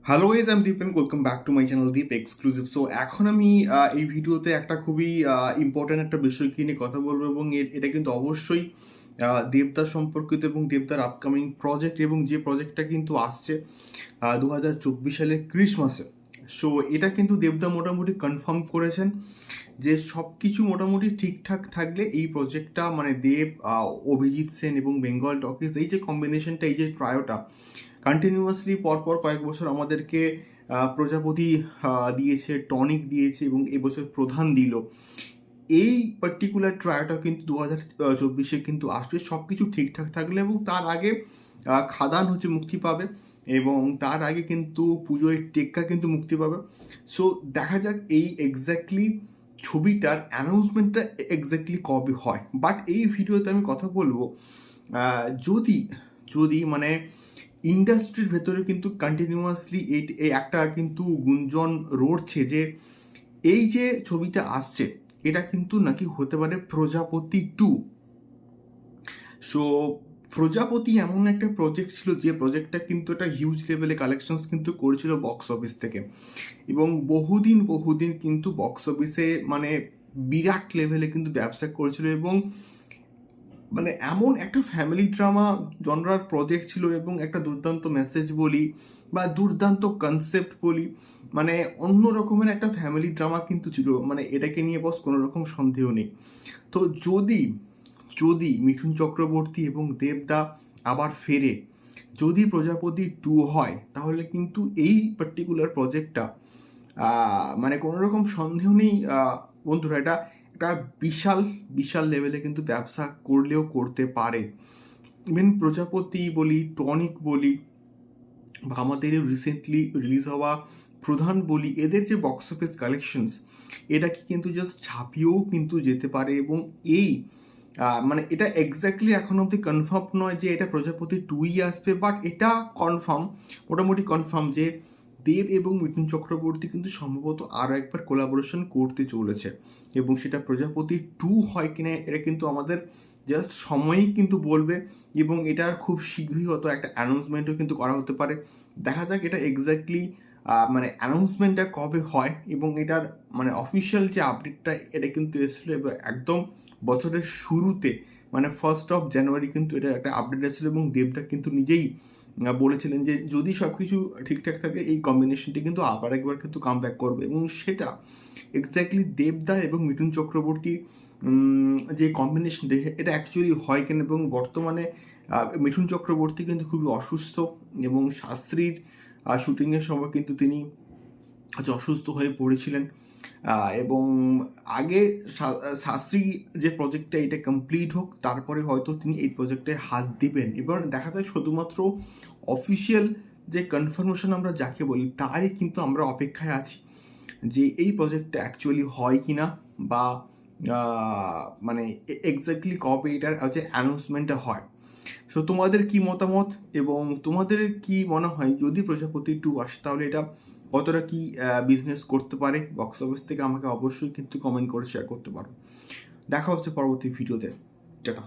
Hello guys, আমি Deep and welcome back to my channel Deep exclusive. So এখন আমি এই ভিডিওতে একটা খুবই ইম্পর্ট্যান্ট একটা বিষয়কে নিয়ে কথা বলবো এবং এটা কিন্তু অবশ্যই দেবদার সম্পর্কিত এবং দেবদার আপকামিং প্রজেক্ট এবং যে প্রজেক্টটা কিন্তু আসছে 2024 সালের ক্রিসমাসে। সো এটা কিন্তু দেবদা মোটামুটি কনফার্ম করেছেন যে সব কিছু মোটামুটি ঠিকঠাক থাকলে এই প্রজেক্টটা মানে দেব, অভিজিৎ সেন এবং বেঙ্গল টকিজ এই যে কম্বিনেশনটা, এই যে ট্রায়োটা কন্টিনিউয়াসলি পরপর কয়েক বছর আমাদেরকে প্রজাপতি দিয়েছে, টনিক দিয়েছে এবং এবছর প্রধান দিল। এই পার্টিকুলার ট্রায়োটা কিন্তু 2024 কিন্তু আসবে সব কিছু ঠিকঠাক থাকলে, এবং তার আগে খাদান হচ্ছে মুক্তি পাবে এবং তার আগে কিন্তু পুজোয় টেক্কা কিন্তু মুক্তি পাবে। সো দেখা যাক এই এক্স্যাক্টলি ছবিটার অ্যানাউন্সমেন্টটা এক্স্যাক্টলি কবে হয়। বাট এই ভিডিওতে আমি কথা বলবো যদি যদি মানে ইন্ডাস্ট্রির ভেতরে কিন্তু কন্টিনিউয়াসলি এই একটা কিন্তু গুঞ্জন রড়ছে যে এই যে ছবিটা আসছে এটা কিন্তু নাকি হতে পারে প্রজাপতি 2। সো প্রজাপতি এমন একটা প্রজেক্ট ছিল যে প্রজেক্টটা কিন্তু একটা হিউজ লেভেলে কালেকশনস কিন্তু করেছিল বক্স অফিস থেকে, এবং বহুদিন কিন্তু বক্স অফিসে মানে বিরাট লেভেলে কিন্তু ব্যবসা করেছিল, এবং মানে এমন একটা ফ্যামিলি ড্রামা জনরার প্রজেক্ট ছিল এবং একটা দুর্দান্ত মেসেজ বলি বা দুর্দান্ত কনসেপ্ট বলি, মানে অন্য রকমের একটা ফ্যামিলি ড্রামা কিন্তু ছিল, মানে এটাকে নিয়ে বস কোনো রকম সন্দেহ নেই। তো যদি যদি মিঠুন চক্রবর্তী এবং দেবদা আবার ফেরে, যদি প্রজাপতি 2 হয়, তাহলে কিন্তু এই পার্টিকুলার প্রজেক্টটা মানে কোনো রকম সন্দেহ নেই বন্ধুরা, এটা একটা বিশাল বিশাল লেভেলে কিন্তু ব্যবসা করলেও করতে পারে। ইভেন প্রজাপতি বলি, টনিক বলি, বা আমাদের রিসেন্টলি রিলিজ হওয়া প্রধান বলি, এদের যে বক্স অফিস কালেকশনস এটাকে কিন্তু জাস্ট ছাপিয়েও কিন্তু যেতে পারে। এবং এই মানে এটা এক্স্যাক্টলি এখন অবধি কনফার্ম নয় যে এটা প্রজাপতি 2ই আসবে, বাট এটা কনফার্ম, মোটামুটি কনফার্ম যে দেব এবং মিঠুন চক্রবর্তী কিন্তু সম্ভবত আরও একবার কোলাবোরেশন করতে চলেছে, এবং সেটা প্রজাপতি 2 হয় কিনা এটা কিন্তু আমাদের জাস্ট সময়ই কিন্তু বলবে, এবং এটার খুব শীঘ্রই হয়তো একটা অ্যানাউন্সমেন্টও কিন্তু করা হতে পারে। দেখা যাক এটা এক্স্যাক্টলি মানে অ্যানাউন্সমেন্টটা কবে হয়, এবং এটার মানে অফিসিয়াল যে আপডেটটা এটা কিন্তু এসেছিলো একদম বছরের শুরুতে, মানে 1st অফ জানুয়ারি কিন্তু এটা একটা আপডেট এসেছিলো, এবং দেবদা কিন্তু নিজেই বলেছিলেন যে যদি সব কিছু ঠিকঠাক থাকে এই কম্বিনেশনটি কিন্তু আবার একবার কিন্তু কাম ব্যাক করবে, এবং সেটা এক্স্যাক্টলি দেবদা এবং মিঠুন চক্রবর্তী যে কম্বিনেশনটা এটা অ্যাকচুয়ালি হয় কেন। এবং বর্তমানে মিঠুন চক্রবর্তী কিন্তু খুবই অসুস্থ, এবং শাস্ত্রীর শুটিংয়ের সময় কিন্তু তিনি অসুস্থ হয়ে পড়েছিলেন, এবং আগে শাস্ত্রী যে প্রজেক্টটা এটা কমপ্লিট হোক, তারপরে হয়তো তিনি এই প্রজেক্টে হাত দিবেন। এবার দেখা যায় শুধুমাত্র অফিসিয়াল যে কনফার্মেশন আমরা যাকে বলি তারই কিন্তু আমরা অপেক্ষায় আছি যে এই প্রজেক্টটা অ্যাকচুয়ালি হয় কি না, বা মানে এক্স্যাক্টলি কবে এটার যে অ্যানাউন্সমেন্টটা হয়। সো তোমাদের কি মতামত, এবং তোমাদের কি মনে হয় যদি প্রজাপতি 2 আসে তাহলে এটা কতটা কি বিজনেস করতে পারে বক্স অফিস থেকে, আমাকে অবশ্যই কিন্তু কমেন্ট করে শেয়ার করতে পারো। দেখা হচ্ছে পরবর্তী ভিডিওতে। টাটা।